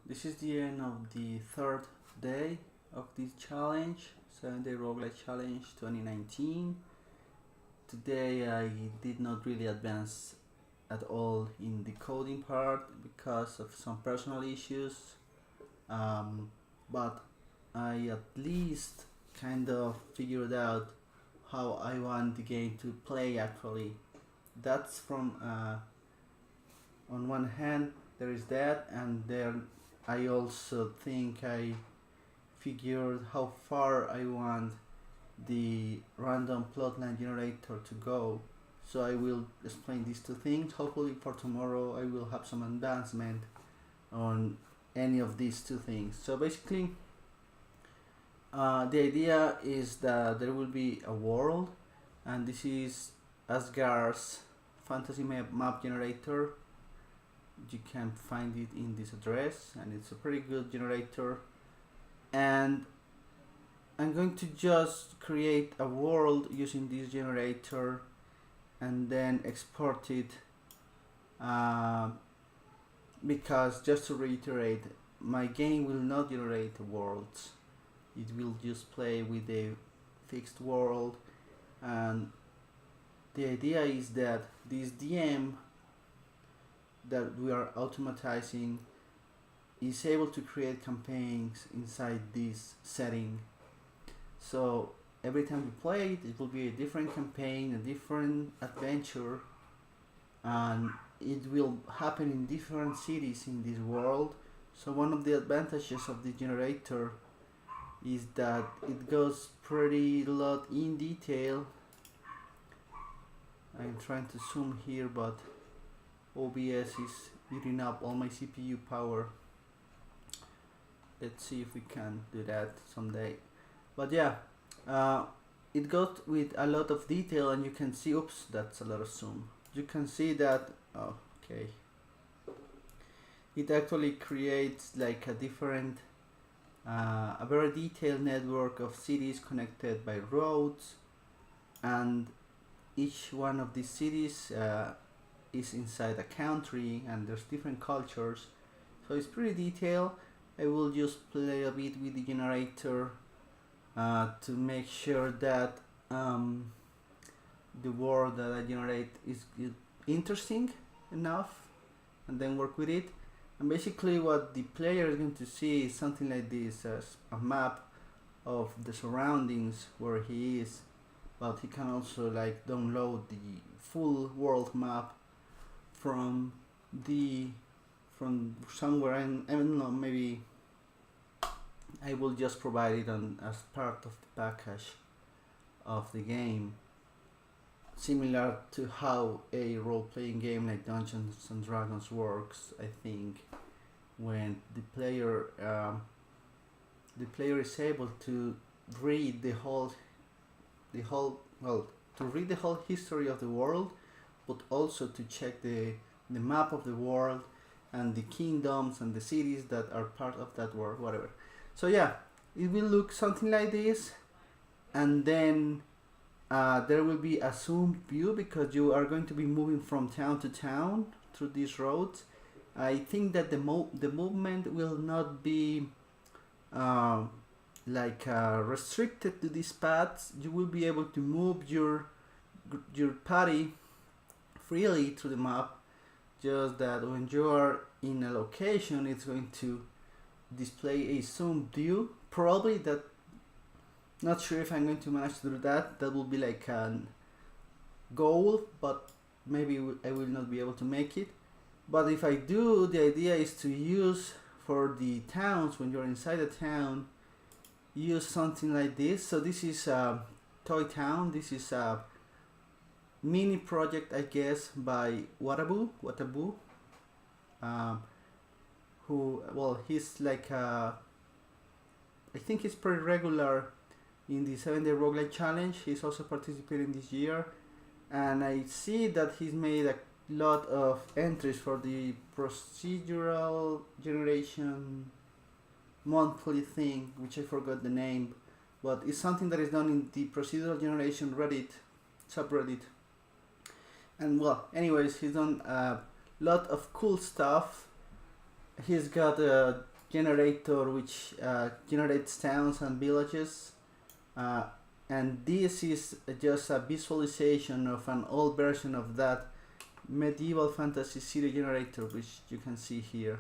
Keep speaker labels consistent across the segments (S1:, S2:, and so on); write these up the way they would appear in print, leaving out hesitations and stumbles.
S1: This is the end of the third day of this challenge, 7-day roguelike challenge 2019. Today I did not really advance at all in the coding part because of some personal issues, but I at least kind of figured out how I want the game to play actually. That's from on one hand there is that, and then I also think I figured how far I want the random plotline generator to go. So I will explain these two things. Hopefully for tomorrow I will have some advancement on any of these two things. So basically the idea is that there will be a world, and this is Asgard's fantasy map generator. You can find it in this address, and it's a pretty good generator. And I'm going to just create a world using this generator and then export it, because just to reiterate, my game will not generate worlds. It will just play with a fixed world, and the idea is that this DM that we are automatizing is able to create campaigns inside this setting. So every time we play it, it will be a different campaign, a different adventure, and it will happen in different cities in this world. So one of the advantages of the generator is that it goes pretty lot in detail. I'm trying to zoom here, but OBS is eating up all my CPU power. Let's see if we can do that someday. But yeah, it goes with a lot of detail, and you can see, oops, that's a lot of zoom. You can see that, oh, okay. It actually creates like a different, a very detailed network of cities connected by roads, and each one of these cities is inside a country, and there's different cultures. So it's pretty detailed. I will just play a bit with the generator to make sure that the world that I generate is interesting enough, and then work with it. And basically what the player is going to see is something like this, as a map of the surroundings where he is, but he can also like download the full world map from somewhere, and I don't know, maybe I will just provide it as part of the package of the game, similar to how a role-playing game like Dungeons and Dragons works. I think when the player is able to read the whole to read the whole history of the world, but also to check the map of the world and the kingdoms and the cities that are part of that world, whatever. So yeah, it will look something like this, and then there will be a zoomed view because you are going to be moving from town to town through these roads. I think that the movement will not be restricted to these paths. You will be able to move your party freely through the map, just that when you are in a location, it's going to display a zoom view. Probably that, not sure if I'm going to manage to do that. That will be like a goal, but maybe I will not be able to make it. But if I do, the idea is to use for the towns, when you're inside a town, use something like this. So this is a Toy Town. This is a mini project, I guess, by Watabu, who, well, he's like I think he's pretty regular in the 7-day roguelike challenge. He's also participating this year, and I see that he's made a lot of entries for the procedural generation monthly thing, which I forgot the name, but it's something that is done in the procedural generation Reddit subreddit. And well, anyways, he's done a lot of cool stuff. He's got generator which generates towns and villages, and this is just a visualization of an old version of that medieval fantasy city generator, which you can see here.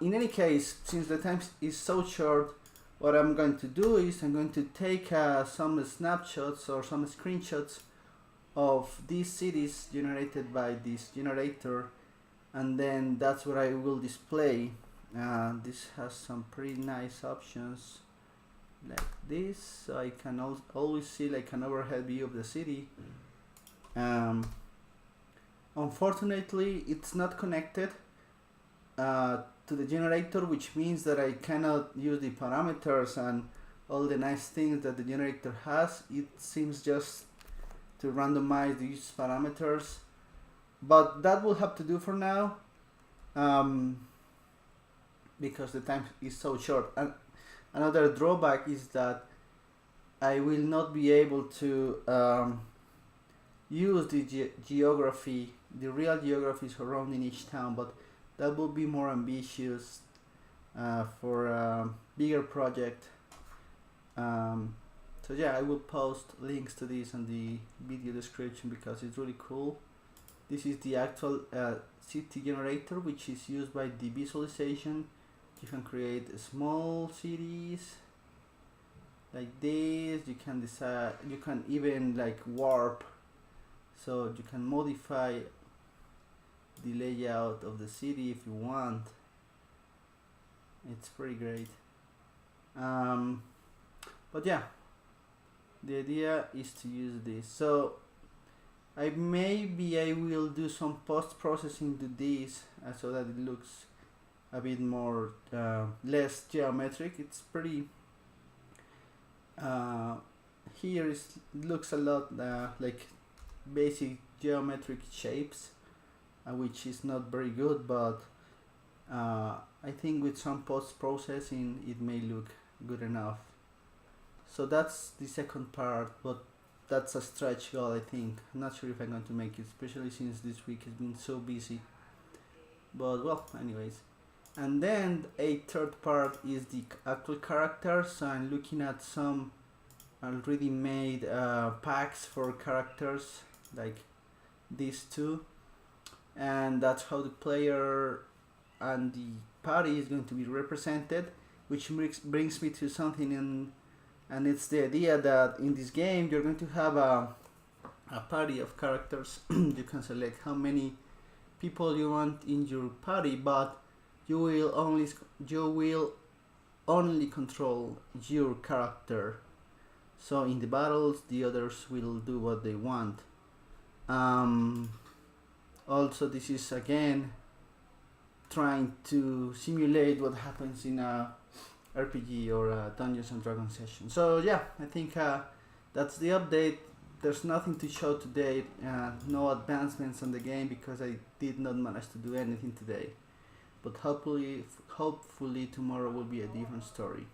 S1: In any case, since the time is so short, what I'm going to do is I'm going to take some snapshots or some screenshots of these cities generated by this generator, and then that's what I will display. This has some pretty nice options like this, so I can always see like an overhead view of the city. Unfortunately, it's not connected to the generator, which means that I cannot use the parameters and all the nice things that the generator has. It seems just to randomize these parameters, but that will have to do for now, because the time is so short. And another drawback is that I will not be able to use the geography, the real geography surrounding each town, but that will be more ambitious for a bigger project. So yeah, I will post links to this in the video description because it's really cool. This is the actual city generator, which is used by the visualization. You can create small cities like this. You can decide, you can even like warp, so you can modify the layout of the city if you want. It's pretty great. But yeah, the idea is to use this. So I will do some post-processing to this so that it looks a bit more less geometric. It's pretty here it looks a lot like basic geometric shapes, which is not very good, but I think with some post-processing it may look good enough. So that's the second part, but that's a stretch goal, I think. I'm not sure if I'm going to make it, especially since this week has been so busy. But well, anyways. And then a third part is the actual characters. So I'm looking at some already made packs for characters like these two, and that's how the player and the party is going to be represented, which brings me to something and it's the idea that in this game you're going to have a party of characters. You can select how many people you want in your party, but you will only control your character. So in the battles, the others will do what they want. Also, this is again trying to simulate what happens in a RPG or a Dungeons and Dragons session. So yeah, I think that's the update. There's nothing to show today, no advancements on the game because I did not manage to do anything today. But hopefully tomorrow will be a different story.